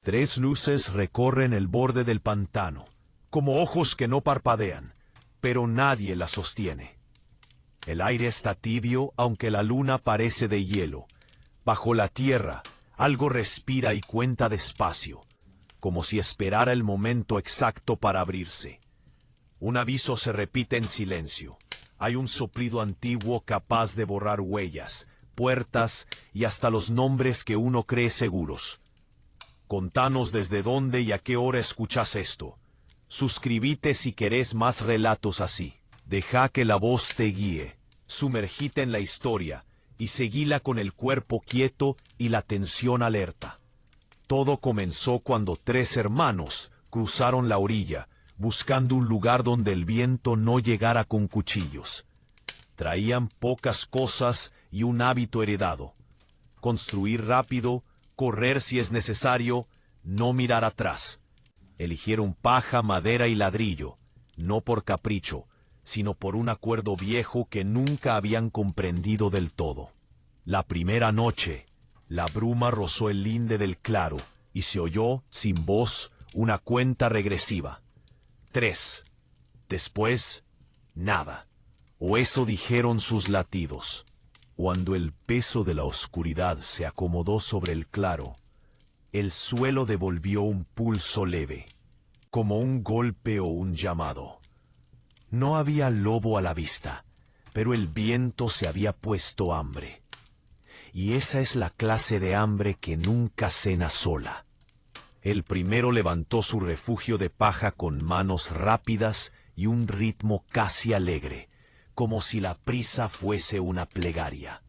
Tres luces recorren el borde del pantano, como ojos que no parpadean, pero nadie las sostiene. El aire está tibio, aunque la luna parece de hielo. Bajo la tierra, algo respira y cuenta despacio, como si esperara el momento exacto para abrirse. Un aviso se repite en silencio. Hay un soplido antiguo capaz de borrar huellas, puertas y hasta los nombres que uno cree seguros. Contanos desde dónde y a qué hora escuchas esto. Suscribite si querés más relatos así. Deja que la voz te guíe. Sumergite en la historia y seguila con el cuerpo quieto y la atención alerta. Todo comenzó cuando tres hermanos cruzaron la orilla, buscando un lugar donde el viento no llegara con cuchillos. Traían pocas cosas y un hábito heredado: construir rápido, correr si es necesario, no mirar atrás. Eligieron paja, madera y ladrillo, no por capricho, sino por un acuerdo viejo que nunca habían comprendido del todo. La primera noche, la bruma rozó el linde del claro y se oyó, sin voz, una cuenta regresiva. 3. Después, nada. O eso dijeron sus latidos. Cuando el peso de la oscuridad se acomodó sobre el claro, el suelo devolvió un pulso leve, como un golpe o un llamado. No había lobo a la vista, pero el viento se había puesto hambre. Y esa es la clase de hambre que nunca cena sola. El primero levantó su refugio de paja con manos rápidas y un ritmo casi alegre, como si la prisa fuese una plegaria.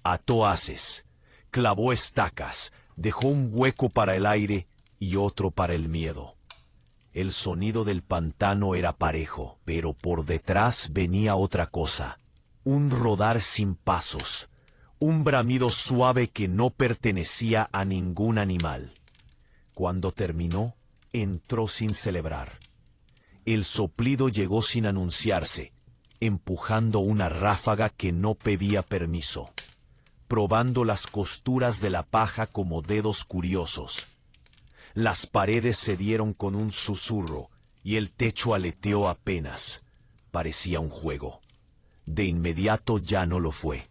Ató haces, clavó estacas, dejó un hueco para el aire y otro para el miedo. El sonido del pantano era parejo, pero por detrás venía otra cosa. Un rodar sin pasos, un bramido suave que no pertenecía a ningún animal. Cuando terminó, entró sin celebrar. El soplido llegó sin anunciarse, empujando una ráfaga que no pedía permiso, probando las costuras de la paja como dedos curiosos. Las paredes cedieron con un susurro y el techo aleteó apenas. Parecía un juego. De inmediato ya no lo fue.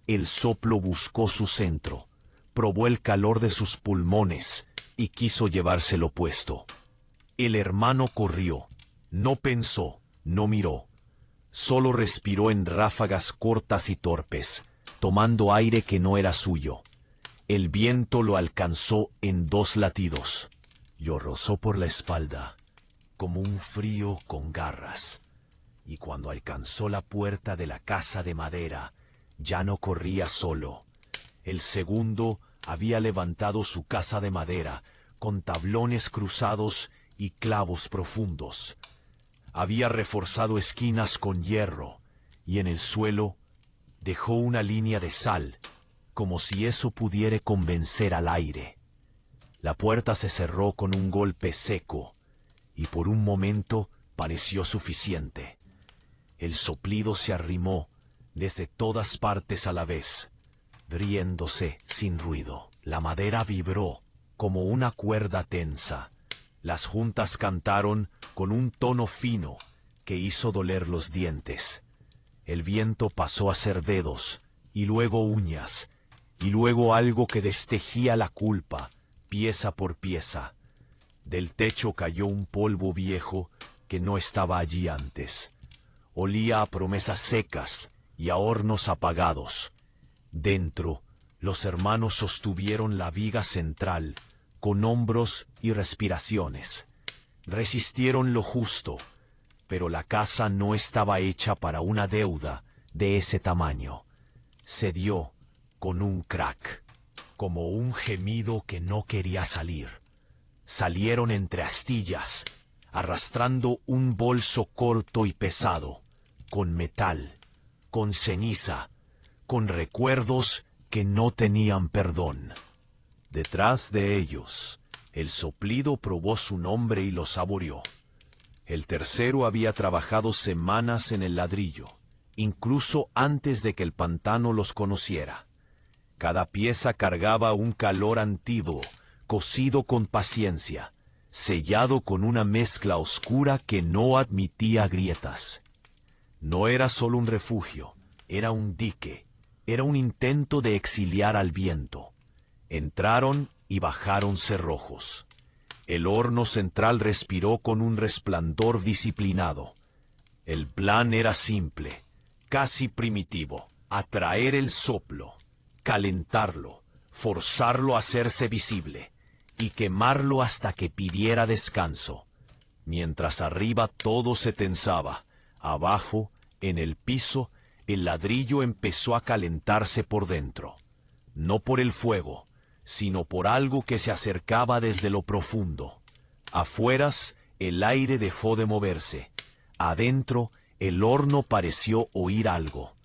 El soplo buscó su centro, probó el calor de sus pulmones y quiso llevárselo puesto. El hermano corrió, no pensó, no miró. Solo respiró en ráfagas cortas y torpes, tomando aire que no era suyo. El viento lo alcanzó en 2 latidos. Lo rozó por la espalda, como un frío con garras. Y cuando alcanzó la puerta de la casa de madera, ya no corría solo. El segundo había levantado su casa de madera, con tablones cruzados y clavos profundos. Había reforzado esquinas con hierro, y en el suelo dejó una línea de sal, como si eso pudiera convencer al aire. La puerta se cerró con un golpe seco, y por un momento pareció suficiente. El soplido se arrimó desde todas partes a la vez, riéndose sin ruido. La madera vibró como una cuerda tensa. Las juntas cantaron con un tono fino que hizo doler los dientes. El viento pasó a ser dedos, y luego uñas, y luego algo que destejía la culpa, pieza por pieza. Del techo cayó un polvo viejo que no estaba allí antes. Olía a promesas secas y a hornos apagados. Dentro, los hermanos sostuvieron la viga central con hombros y respiraciones. Resistieron lo justo, pero la casa no estaba hecha para una deuda de ese tamaño. Cedió con un crack, como un gemido que no quería salir. Salieron entre astillas, arrastrando un bolso corto y pesado, con metal, con ceniza, con recuerdos que no tenían perdón. Detrás de ellos, el soplido probó su nombre y lo saboreó. El tercero había trabajado semanas en el ladrillo, incluso antes de que el pantano los conociera. Cada pieza cargaba un calor antiguo, cocido con paciencia, sellado con una mezcla oscura que no admitía grietas. No era solo un refugio, era un dique, era un intento de exiliar al viento. Entraron y bajaron cerrojos. El horno central respiró con un resplandor disciplinado. El plan era simple, casi primitivo: atraer el soplo, calentarlo, forzarlo a hacerse visible y quemarlo hasta que pidiera descanso. Mientras arriba todo se tensaba, abajo, en el piso, el ladrillo empezó a calentarse por dentro. No por el fuego, sino por algo que se acercaba desde lo profundo. Afueras, el aire dejó de moverse. Adentro, el horno pareció oír algo.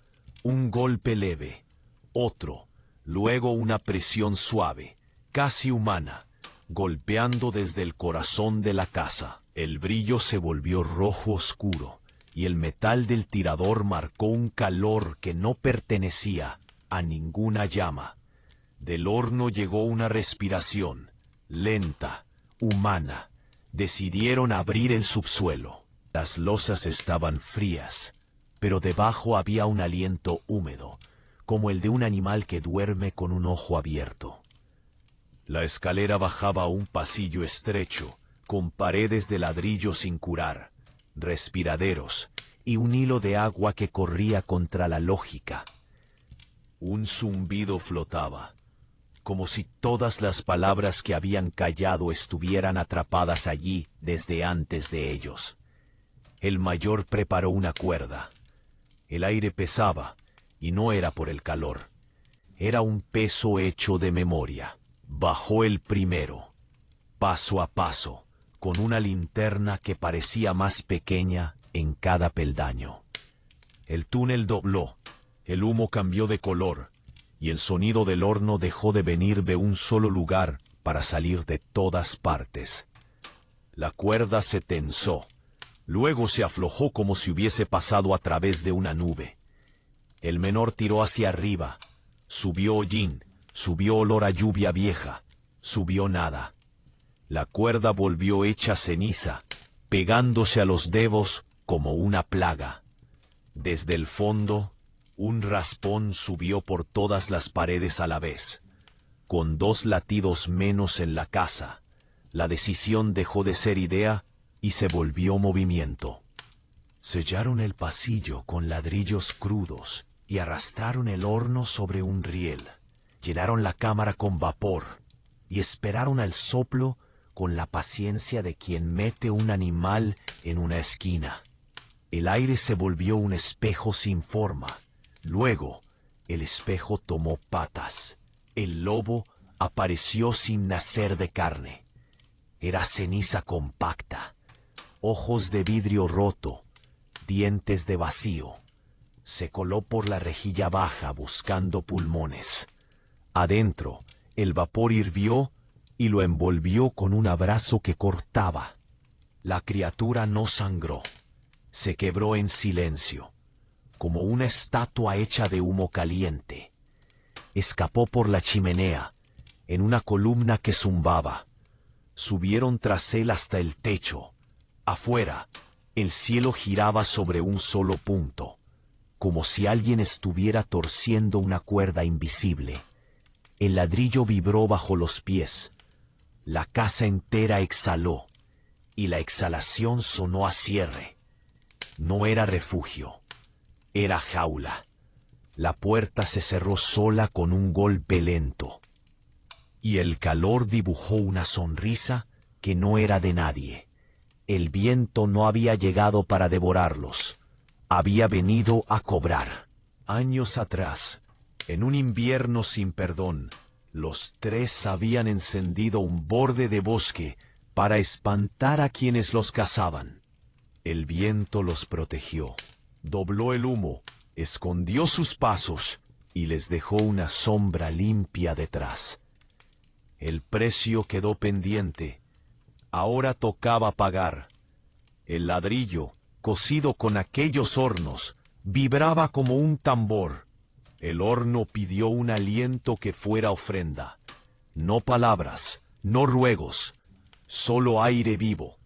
Un golpe leve, otro, luego una presión suave, casi humana, golpeando desde el corazón de la casa. El brillo se volvió rojo oscuro, y el metal del tirador marcó un calor que no pertenecía a ninguna llama. Del horno llegó una respiración, lenta, humana. Decidieron abrir el subsuelo. Las losas estaban frías, pero debajo había un aliento húmedo, como el de un animal que duerme con un ojo abierto. La escalera bajaba a un pasillo estrecho, con paredes de ladrillo sin curar, respiraderos y un hilo de agua que corría contra la lógica. Un zumbido flotaba, como si todas las palabras que habían callado estuvieran atrapadas allí desde antes de ellos. El mayor preparó una cuerda. El aire pesaba, y no era por el calor. Era un peso hecho de memoria. Bajó el primero, paso a paso, con una linterna que parecía más pequeña en cada peldaño. El túnel dobló, el humo cambió de color, y el sonido del horno dejó de venir de un solo lugar para salir de todas partes. La cuerda se tensó, luego se aflojó como si hubiese pasado a través de una nube. El menor tiró hacia arriba, subió hollín, subió olor a lluvia vieja, subió nada. La cuerda volvió hecha ceniza, pegándose a los dedos como una plaga. Desde el fondo, un raspón subió por todas las paredes a la vez. Con 2 latidos menos en la casa, la decisión dejó de ser idea y se volvió movimiento. Sellaron el pasillo con ladrillos crudos y arrastraron el horno sobre un riel. Llenaron la cámara con vapor y esperaron al soplo con la paciencia de quien mete un animal en una esquina. El aire se volvió un espejo sin forma. Luego, el espejo tomó patas. El lobo apareció sin nacer de carne. Era ceniza compacta, ojos de vidrio roto, dientes de vacío. Se coló por la rejilla baja buscando pulmones. Adentro, el vapor hirvió y lo envolvió con un abrazo que cortaba. La criatura no sangró. Se quebró en silencio, como una estatua hecha de humo caliente. Escapó por la chimenea, en una columna que zumbaba. Subieron tras él hasta el techo. Afuera, el cielo giraba sobre un solo punto, como si alguien estuviera torciendo una cuerda invisible. El ladrillo vibró bajo los pies. La casa entera exhaló, y la exhalación sonó a cierre. No era refugio, era jaula. La puerta se cerró sola con un golpe lento, y el calor dibujó una sonrisa que no era de nadie. El viento no había llegado para devorarlos, había venido a cobrar. Años atrás, en un invierno sin perdón, los 3 habían encendido un borde de bosque para espantar a quienes los cazaban. El viento los protegió, dobló el humo, escondió sus pasos y les dejó una sombra limpia detrás. El precio quedó pendiente. Ahora tocaba pagar. El ladrillo, cocido con aquellos hornos, vibraba como un tambor. El horno pidió un aliento que fuera ofrenda. No palabras, No ruegos, solo aire vivo.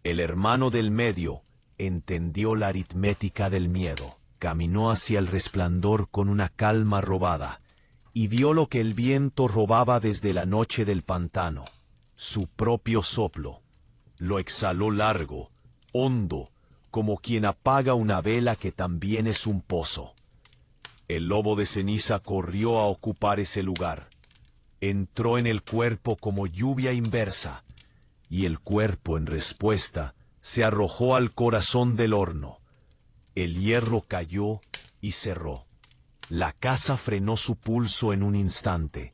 El hermano del medio entendió la aritmética del miedo. Caminó hacia el resplandor con una calma robada, y vio lo que el viento robaba desde la noche del pantano. Su propio soplo. Lo exhaló largo, hondo, como quien apaga una vela que también es un pozo. El lobo de ceniza corrió a ocupar ese lugar. Entró en el cuerpo como lluvia inversa, y el cuerpo en respuesta se arrojó al corazón del horno. El hierro cayó y cerró. La casa frenó su pulso en un instante.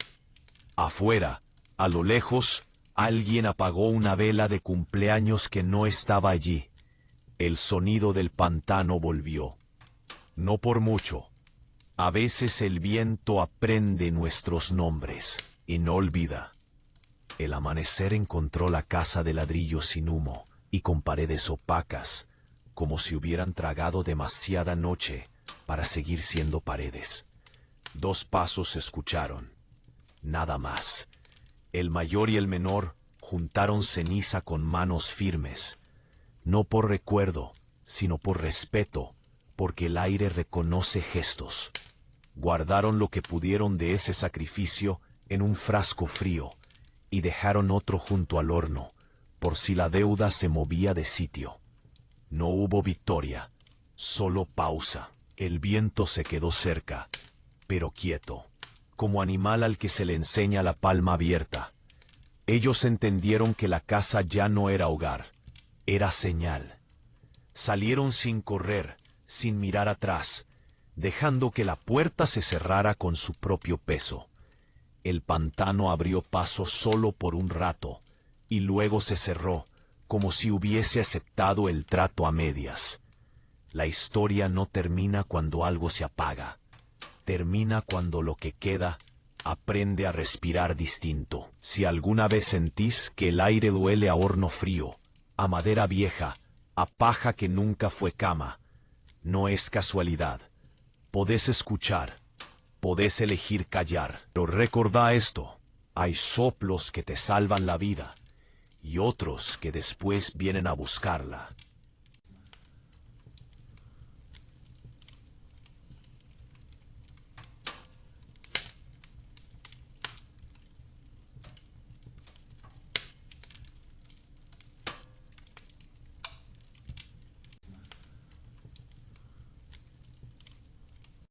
Afuera, a lo lejos, alguien apagó una vela de cumpleaños que no estaba allí. El sonido del pantano volvió. No por mucho. A veces el viento aprende nuestros nombres y no olvida. El amanecer encontró la casa de ladrillo sin humo y con paredes opacas, como si hubieran tragado demasiada noche para seguir siendo paredes. 2 pasos se escucharon. Nada más. El mayor y el menor juntaron ceniza con manos firmes. No por recuerdo, sino por respeto, porque el aire reconoce gestos. Guardaron lo que pudieron de ese sacrificio en un frasco frío y dejaron otro junto al horno, por si la deuda se movía de sitio. No hubo victoria, solo pausa. El viento se quedó cerca, pero quieto, como animal al que se le enseña la palma abierta. Ellos entendieron que la casa ya no era hogar, era señal. Salieron sin correr, sin mirar atrás, dejando que la puerta se cerrara con su propio peso. El pantano abrió paso solo por un rato, y luego se cerró, como si hubiese aceptado el trato a medias. La historia no termina cuando algo se apaga, termina cuando lo que queda aprende a respirar distinto. Si alguna vez sentís que el aire duele a horno frío, a madera vieja, a paja que nunca fue cama, no es casualidad. Podés escuchar, podés elegir callar, pero recordá esto, hay soplos que te salvan la vida y otros que después vienen a buscarla.